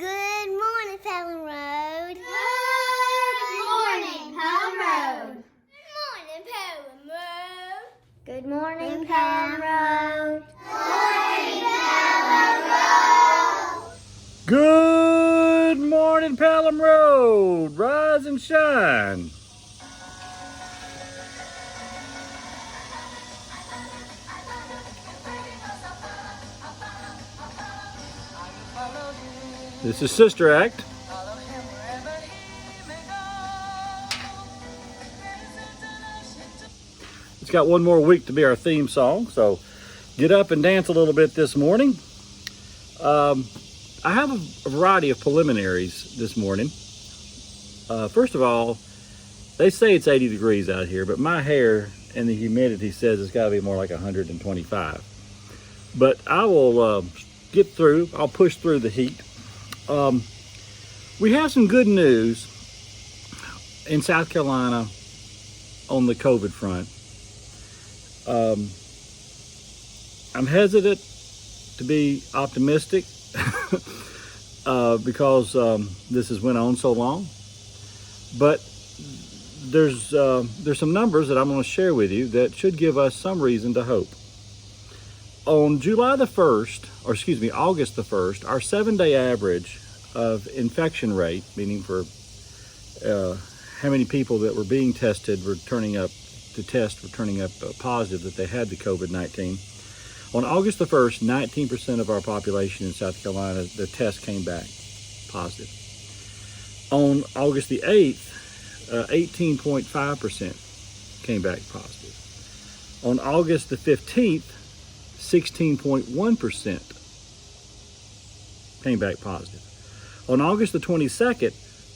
Good morning, Pelham Road. Good morning, Pelham Road. Good morning, Pelham Road. Good morning, Pelham Road. Rise and shine. This is Sister Act. It's got one more week to be our theme song, so get up and dance a little bit this morning. I have a variety of preliminaries this morning. First of all, they say it's 80 degrees out here, but my hair and the humidity says it's got to be more like 125. But I will get through. I'll push through the heat. We have some good news in South Carolina on the COVID front. I'm hesitant to be optimistic because this has went on so long. But there's some numbers that I'm going to share with you that should give us some reason to hope. On August the 1st, our 7-day average of infection rate, meaning for how many people that were being tested were turning up positive that they had the COVID-19. On August the 1st, 19% of our population in South Carolina, the test came back positive. On August the 8th, 18.5% came back positive. On August the 15th, 16.1% came back positive. On August the 22nd,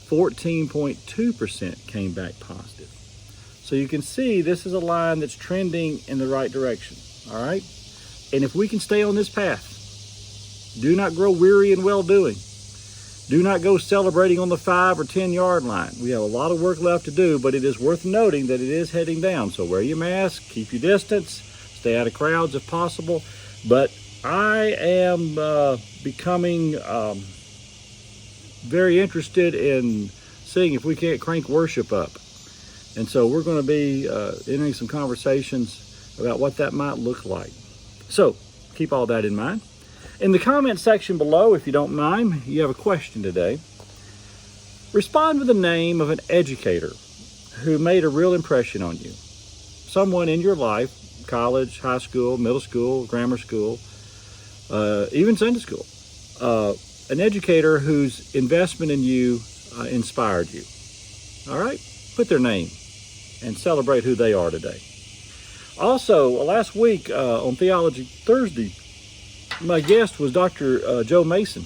14.2% came back positive. So you can see this is a line that's trending in the right direction, all right? And if we can stay on this path, do not grow weary in well-doing. Do not go celebrating on the 5 or 10 yard line. We have a lot of work left to do, but it is worth noting that it is heading down. So wear your mask, keep your distance, stay out of crowds if possible. But I am becoming very interested in seeing if we can't crank worship up. And so we're going to be entering some conversations about what that might look like. So keep all that in mind. In the comment section below, if you don't mind, you have a question today. Respond with the name of an educator who made a real impression on you. Someone in your life, college, high school, middle school, grammar school, even Sunday school. An educator whose investment in you inspired you. All right? Put their name and celebrate who they are today. Also, last week on Theology Thursday, my guest was Dr. Joe Mason.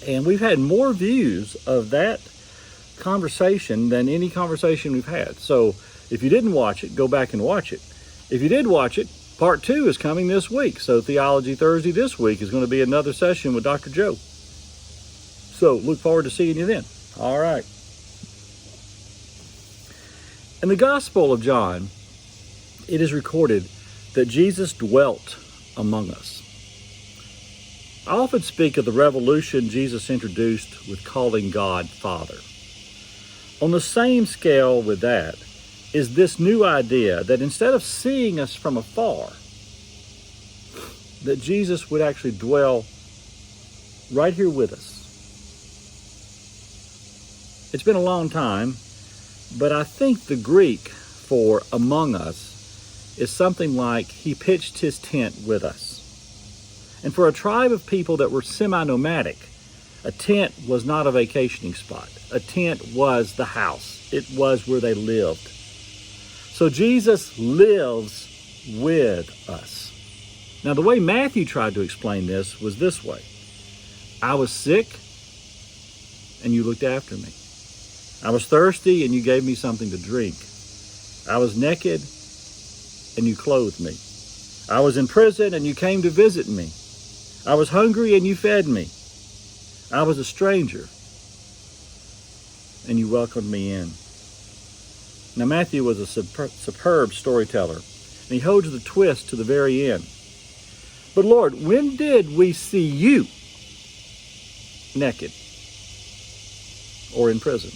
And we've had more views of that conversation than any conversation we've had. So if you didn't watch it, go back and watch it. If you did watch it, part 2 is coming this week. So Theology Thursday this week is going to be another session with Dr. Joe. So look forward to seeing you then. All right. In the Gospel of John, it is recorded that Jesus dwelt among us. I often speak of the revolution Jesus introduced with calling God Father. On the same scale with that is this new idea that instead of seeing us from afar, that Jesus would actually dwell right here with us. It's been a long time, but I think the Greek for among us is something like he pitched his tent with us. And for a tribe of people that were semi-nomadic, a tent was not a vacationing spot. A tent was the house. It was where they lived. So Jesus lives with us. Now, the way Matthew tried to explain this was this way. I was sick, and you looked after me. I was thirsty, and you gave me something to drink. I was naked, and you clothed me. I was in prison, and you came to visit me. I was hungry, and you fed me. I was a stranger, and you welcomed me in. Now, Matthew was a superb storyteller, and he holds the twist to the very end. But Lord, when did we see you? naked or in prison.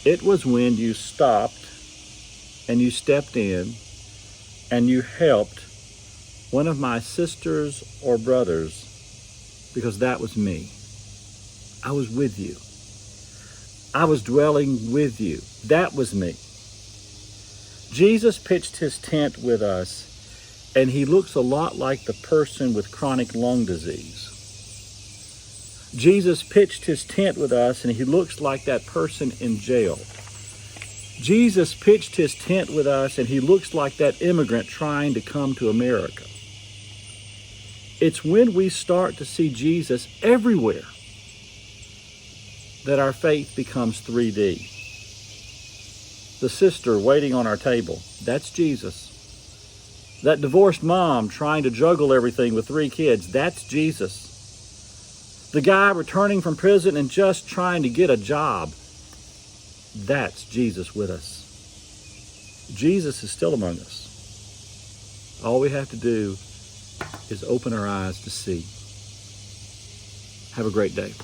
It was when you stopped and you stepped in and you helped one of my sisters or brothers, because that was me. I was with you. I was dwelling with you. That was me. Jesus pitched his tent with us, and he looks a lot like the person with chronic lung disease. Jesus pitched his tent with us, and he looks like that person in jail. Jesus pitched his tent with us, and he looks like that immigrant trying to come to America. It's when we start to see Jesus everywhere that our faith becomes 3D. The sister waiting on our table, that's Jesus. That divorced mom trying to juggle everything with 3 kids, that's Jesus. The guy returning from prison and just trying to get a job, that's Jesus with us. Jesus is still among us. All we have to do is open our eyes to see. Have a great day.